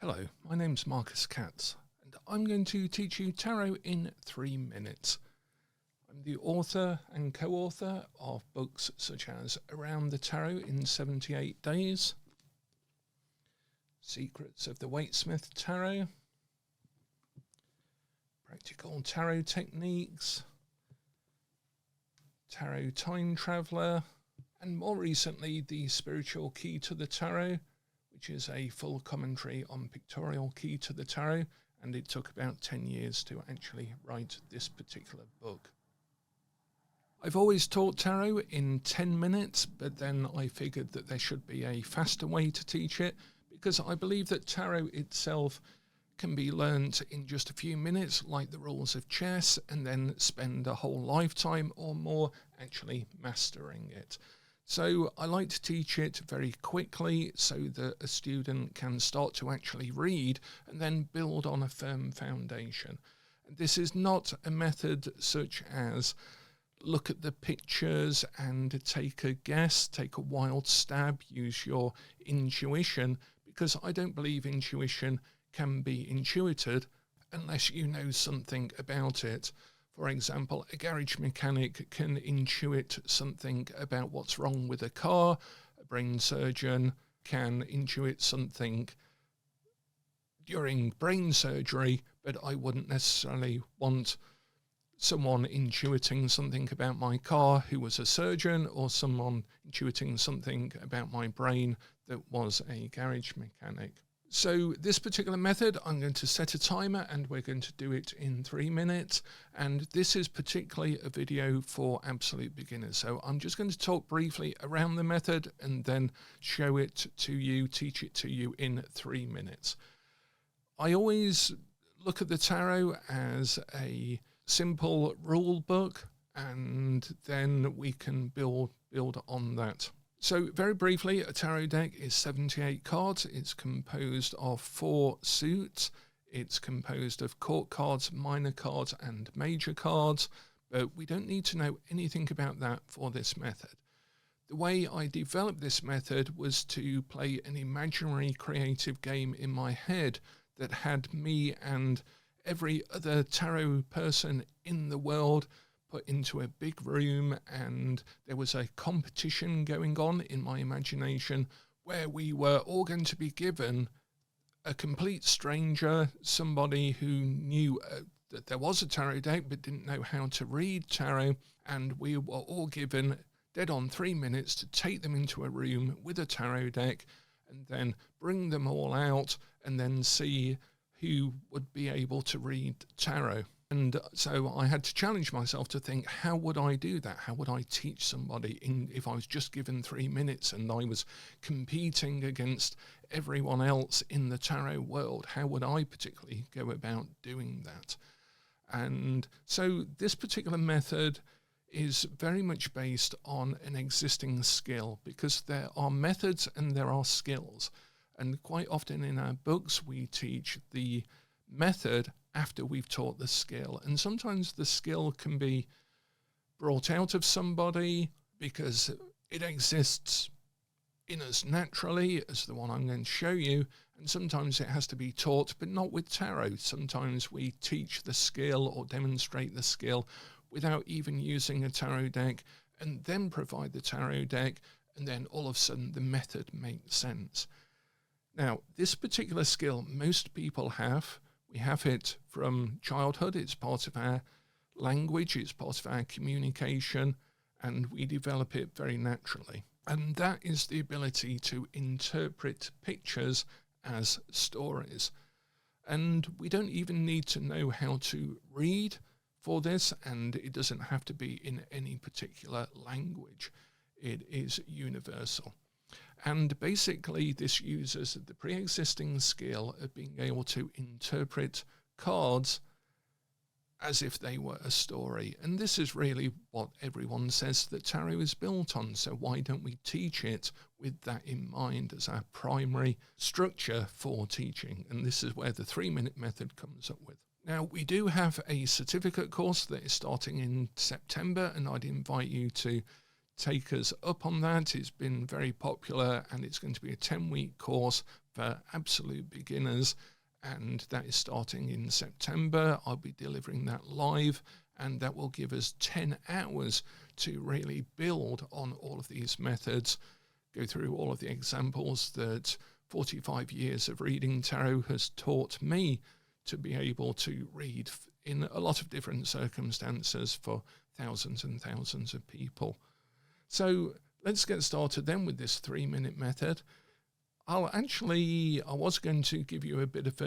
Hello, my name's Marcus Katz, and I'm going to teach you tarot in 3 minutes. I'm the author and co-author of books such as Around the Tarot in 78 Days, Secrets of the Waitsmith Tarot, Practical Tarot Techniques, Tarot Time Traveller, and more recently the Spiritual Key to the Tarot, which is a full commentary on Pictorial Key to the Tarot, and it took about 10 years to actually write this particular book. I've always taught tarot in 10 minutes, but then I figured that there should be a faster way to teach it, because I believe that tarot itself can be learnt in just a few minutes, like the rules of chess, and then spend a whole lifetime or more actually mastering it. So I like to teach it very quickly so that a student can start to actually read and then build on a firm foundation. And this is not a method such as look at the pictures and take a guess, take a wild stab, use your intuition, because I don't believe intuition can be intuited unless you know something about it. For example, a garage mechanic can intuit something about what's wrong with a car. A brain surgeon can intuit something during brain surgery, but I wouldn't necessarily want someone intuiting something about my car who was a surgeon, or someone intuiting something about my brain that was a garage mechanic. So this particular method, I'm going to set a timer and we're going to do it in 3 minutes. And this is particularly a video for absolute beginners. So I'm just going to talk briefly around the method and then show it to you, teach it to you in 3 minutes. I always look at the tarot as a simple rule book, and then we can build on that. So very briefly, a tarot deck is 78 cards. It's composed of 4 suits. It's composed of court cards, minor cards, and major cards, but we don't need to know anything about that for this method. The way I developed this method was to play an imaginary creative game in my head that had me and every other tarot person in the world put into a big room, and there was a competition going on in my imagination where we were all going to be given a complete stranger, somebody who knew that there was a tarot deck but didn't know how to read tarot, and we were all given dead on 3 minutes to take them into a room with a tarot deck and then bring them all out and then see who would be able to read tarot. And so I had to challenge myself to think, how would I do that? How would I teach somebody if I was just given 3 minutes and I was competing against everyone else in the tarot world? How would I particularly go about doing that? And so this particular method is very much based on an existing skill, because there are methods and there are skills. And quite often in our books, we teach the method after we've taught the skill. And sometimes the skill can be brought out of somebody because it exists in us naturally, as the one I'm going to show you. And sometimes it has to be taught, but not with tarot. Sometimes we teach the skill or demonstrate the skill without even using a tarot deck, and then provide the tarot deck, and then all of a sudden the method makes sense. Now, this particular skill most people have. We have it from childhood. It's part of our language, it's part of our communication, and we develop it very naturally. And that is the ability to interpret pictures as stories. And we don't even need to know how to read for this, and it doesn't have to be in any particular language. It is universal. And basically this uses the pre-existing skill of being able to interpret cards as if they were a story. And this is really what everyone says that tarot is built on. So why don't we teach it with that in mind as our primary structure for teaching? And this is where the 3-minute method comes up with. Now, we do have a certificate course that is starting in September, and I'd invite you to take us up on that. It's been very popular, and it's going to be a 10-week course for absolute beginners, and that is starting in September. I'll be delivering that live, and that will give us 10 hours to really build on all of these methods, go through all of the examples that 45 years of reading tarot has taught me to be able to read in a lot of different circumstances for thousands and thousands of people. So let's get started then with this 3-minute method. I was going to give you a bit of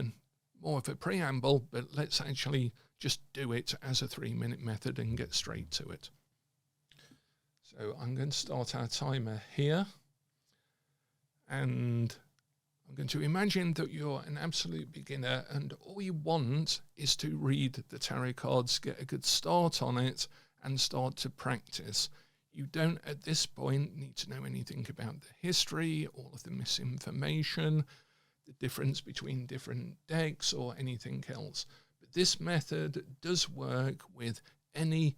more of a preamble, but let's actually just do it as a 3-minute method and get straight to it. So I'm going to start our timer here, and I'm going to imagine that you're an absolute beginner and all you want is to read the tarot cards, get a good start on it, and start to practice. You don't at this point need to know anything about the history, all of the misinformation, the difference between different decks or anything else. But this method does work with any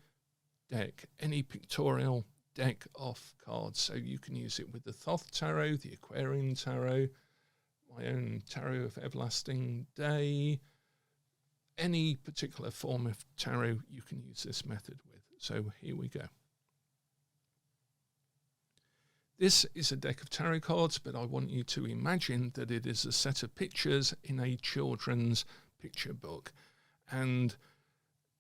deck, any pictorial deck of cards. So you can use it with the Thoth Tarot, the Aquarian Tarot, my own Tarot of Everlasting Day, any particular form of tarot you can use this method with. So here we go. This is a deck of tarot cards, but I want you to imagine that it is a set of pictures in a children's picture book. And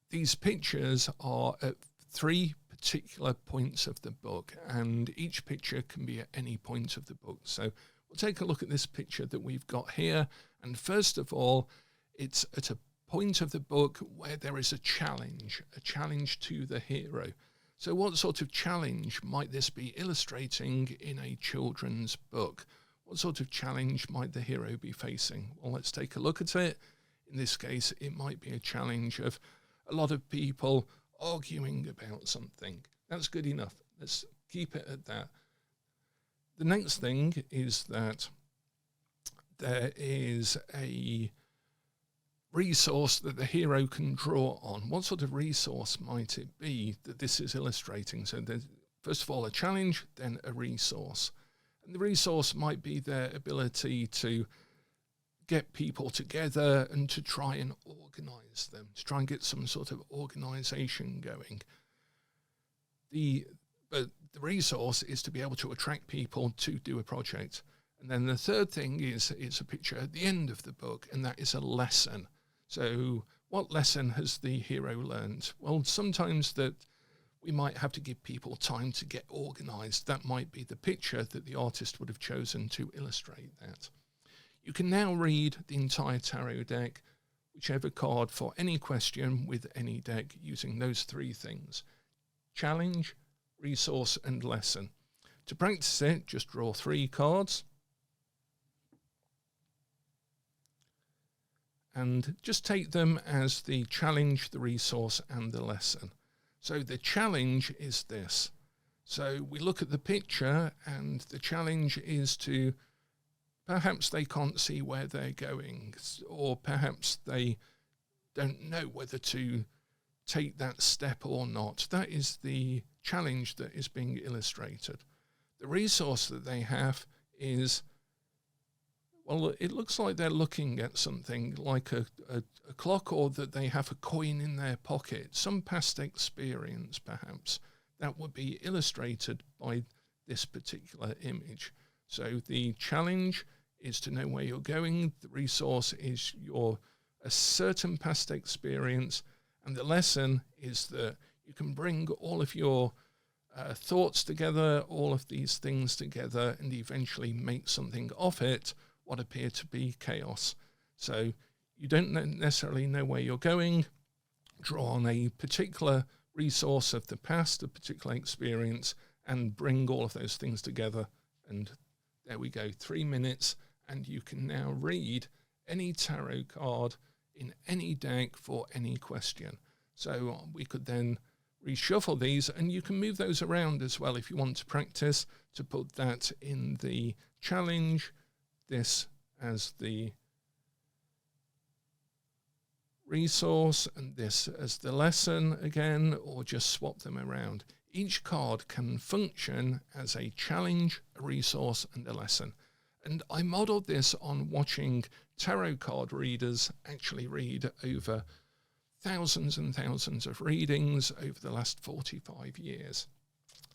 these pictures are at 3 particular points of the book, and each picture can be at any point of the book. So we'll take a look at this picture that we've got here. And first of all, it's at a point of the book where there is a challenge to the hero. So what sort of challenge might this be illustrating in a children's book? What sort of challenge might the hero be facing? Well, let's take a look at it. In this case, it might be a challenge of a lot of people arguing about something. That's good enough. Let's keep it at that. The next thing is that there is a resource that the hero can draw on. What sort of resource might it be that this is illustrating? So there's, first of all, a challenge, then a resource. And the resource might be their ability to get people together and to try and organize them, to try and get some sort of organization going. But the resource is to be able to attract people to do a project. And then the third thing is it's a picture at the end of the book, and that is a lesson. So what lesson has the hero learned? Well, sometimes that we might have to give people time to get organized. That might be the picture that the artist would have chosen to illustrate that. You can now read the entire tarot deck, whichever card for any question with any deck, using those 3 things: challenge, resource, and lesson. To practice it, just draw 3 cards. And just take them as the challenge, the resource, and the lesson. So the challenge is this. So we look at the picture, and the challenge is to, perhaps they can't see where they're going, or perhaps they don't know whether to take that step or not. That is the challenge that is being illustrated. The resource that they have is, well, it looks like they're looking at something like a clock, or that they have a coin in their pocket, some past experience perhaps, that would be illustrated by this particular image. So the challenge is to know where you're going, the resource is a certain past experience, and the lesson is that you can bring all of your thoughts together, all of these things together, and eventually make something of it, what appear to be chaos. So you don't necessarily know where you're going. Draw on a particular resource of the past, a particular experience, and bring all of those things together. And there we go, 3 minutes, and you can now read any tarot card in any deck for any question. So we could then reshuffle these, and you can move those around as well if you want to practice, to put that in the challenge, this as the resource, and this as the lesson again, or just swap them around. each card can function as a challenge, a resource, and a lesson. And I modelled this on watching tarot card readers actually read over thousands and thousands of readings over the last 45 years.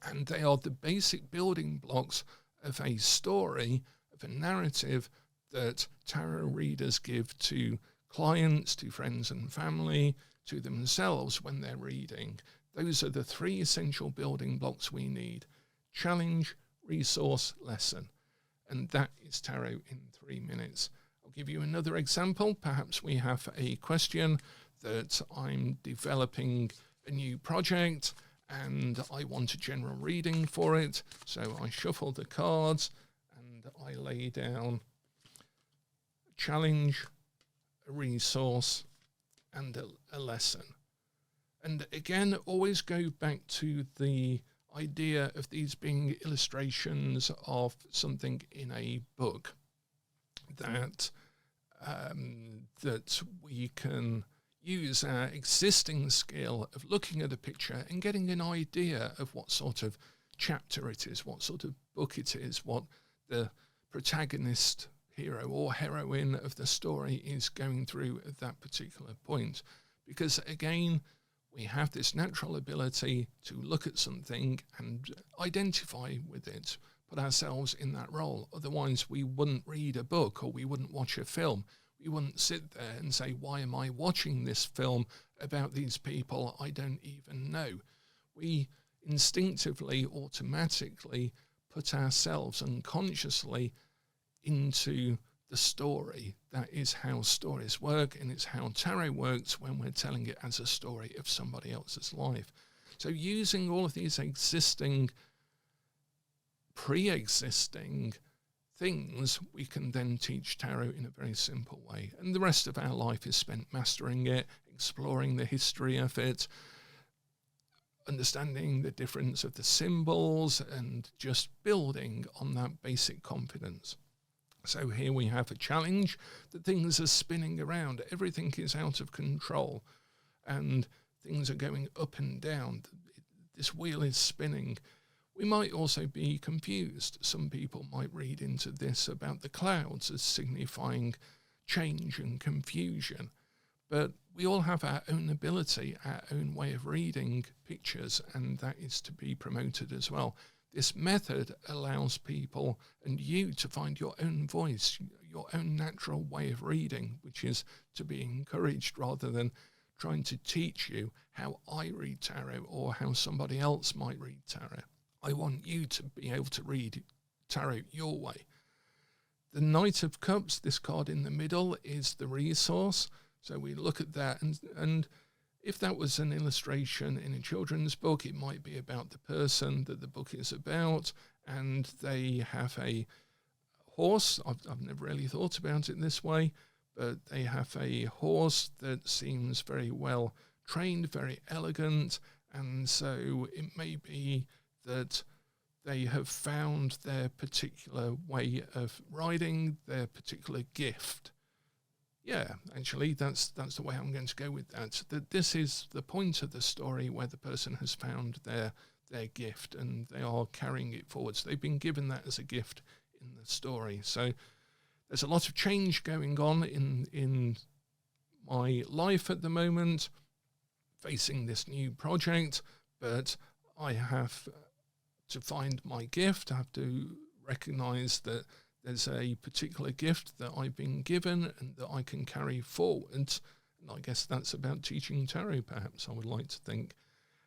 And they are the basic building blocks of a story, of a narrative that tarot readers give to clients, to friends and family, to themselves when they're reading. Those are the three essential building blocks we need: challenge, resource, lesson. And that is tarot in 3 minutes. I'll give you another example. Perhaps we have a question that I'm developing a new project and I want a general reading for it. So I shuffle the cards and I lay down a challenge, a resource, and a lesson. And again, always go back to the idea of these being illustrations of something in a book, that we can use our existing skill of looking at a picture and getting an idea of what sort of chapter it is, what sort of book it is, what the protagonist, hero or heroine of the story is going through at that particular point. Because again, we have this natural ability to look at something and identify with it, put ourselves in that role. Otherwise, we wouldn't read a book or we wouldn't watch a film. We wouldn't sit there and say, why am I watching this film about these people I don't even know? We instinctively, automatically put ourselves unconsciously into the story. That is how stories work, and it's how tarot works when we're telling it as a story of somebody else's life. So using all of these pre-existing things, we can then teach tarot in a very simple way. And the rest of our life is spent mastering it, exploring the history of it, understanding the difference of the symbols, and just building on that basic confidence. So here we have a challenge that things are spinning around. Everything is out of control and things are going up and down. This wheel is spinning. We might also be confused. Some people might read into this about the clouds as signifying change and confusion. But we all have our own ability, our own way of reading pictures, and that is to be promoted as well. This method allows people and you to find your own voice, your own natural way of reading, which is to be encouraged rather than trying to teach you how I read tarot or how somebody else might read tarot. I want you to be able to read tarot your way. The Knight of Cups, this card in the middle, is the resource. So we look at that, and if that was an illustration in a children's book, it might be about the person that the book is about, and they have a horse. I've never really thought about it this way, but they have a horse that seems very well trained, very elegant, and so it may be that they have found their particular way of riding, their particular gift. Yeah, actually, that's the way I'm going to go with that. That this is the point of the story where the person has found their gift and they are carrying it forwards. They've been given that as a gift in the story. So there's a lot of change going on in my life at the moment, facing this new project, but I have to find my gift. I have to recognize that there's a particular gift that I've been given and that I can carry forward. And I guess that's about teaching tarot, perhaps, I would like to think.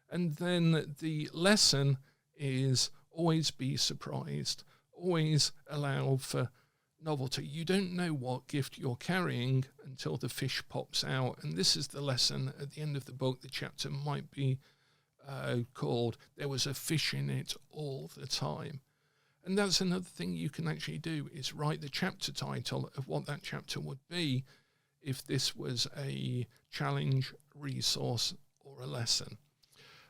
And then the lesson is always be surprised, always allow for novelty. You don't know what gift you're carrying until the fish pops out. And this is the lesson at the end of the book. The chapter might be called "There Was a Fish in It All the Time." And that's another thing you can actually do, is write the chapter title of what that chapter would be if this was a challenge, resource, or a lesson.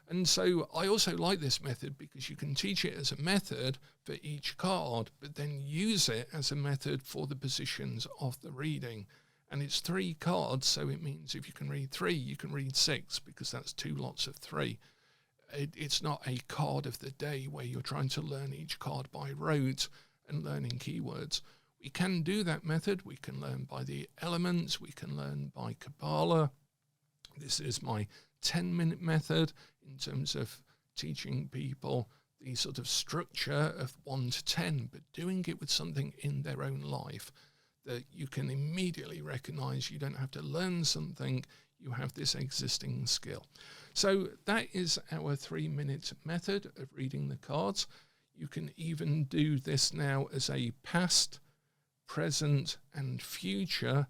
And so I also like this method because you can teach it as a method for each card, but then use it as a method for the positions of the reading. And it's 3 cards, so it means if you can read 3, you can read 6, because that's 2 lots of 3. It's not a card of the day where you're trying to learn each card by rote and learning keywords. We can do that method. We can learn by the elements. We can learn by Kabbalah. This is my 10-minute method in terms of teaching people the sort of structure of 1 to 10, but doing it with something in their own life that you can immediately recognize. You don't have to learn something. You have this existing skill. So that is our 3-minute method of reading the cards. You can even do this now as a past, present, and future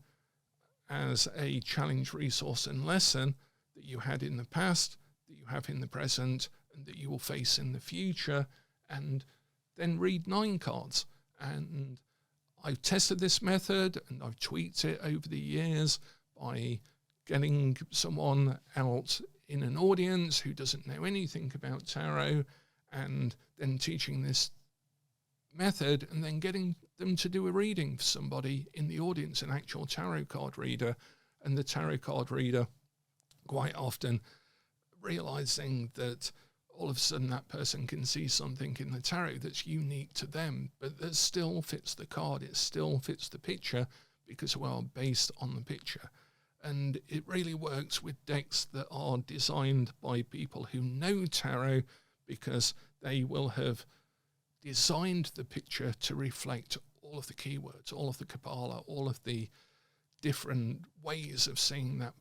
as a challenge, resource, and lesson that you had in the past, that you have in the present, and that you will face in the future, and then read 9 cards. And I've tested this method and I've tweaked it over the years by getting someone out in an audience who doesn't know anything about tarot and then teaching this method and then getting them to do a reading for somebody in the audience, an actual tarot card reader, and the tarot card reader quite often realizing that all of a sudden that person can see something in the tarot that's unique to them, but that still fits the card, it still fits the picture because, well, based on the picture. And it really works with decks that are designed by people who know tarot, because they will have designed the picture to reflect all of the keywords, all of the Kabbalah, all of the different ways of seeing that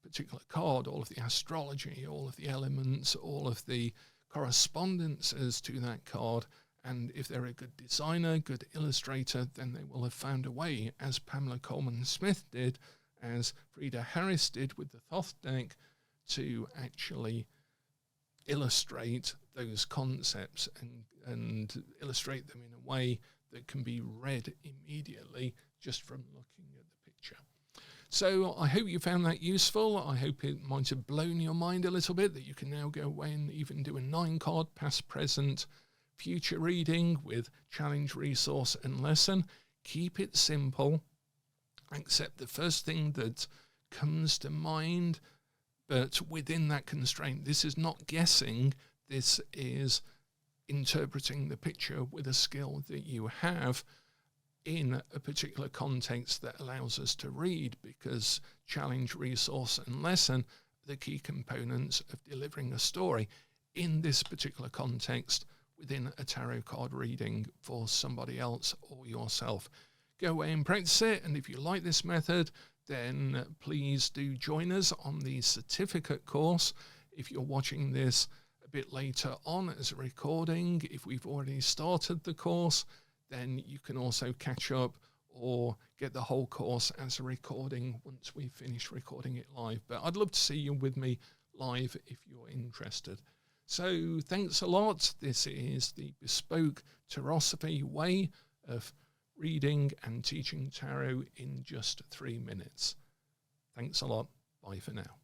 particular card, all of the astrology, all of the elements, all of the correspondences to that card. And if they're a good designer, good illustrator, then they will have found a way, as Pamela Coleman Smith did, as Frida Harris did with the Thoth deck, to actually illustrate those concepts and illustrate them in a way that can be read immediately just from looking at the picture. So I hope you found that useful. I hope it might have blown your mind a little bit, that you can now go away and even do a 9-card past, present, future reading with challenge, resource, and lesson. Keep it simple. Accept the first thing that comes to mind, but within that constraint. This is not guessing. This is interpreting the picture with a skill that you have in a particular context that allows us to read, because challenge, resource, and lesson are the key components of delivering a story in this particular context within a tarot card reading for somebody else or yourself. Go away and practice it, and if you like this method, then please do join us on the certificate course. If you're watching this a bit later on as a recording, if we've already started the course, then you can also catch up or get the whole course as a recording once we finish recording it live. But I'd love to see you with me live if you're interested. So thanks a lot. This is the Bespoke Tarosophy way of reading and teaching tarot in just 3 minutes. Thanks a lot. Bye for now.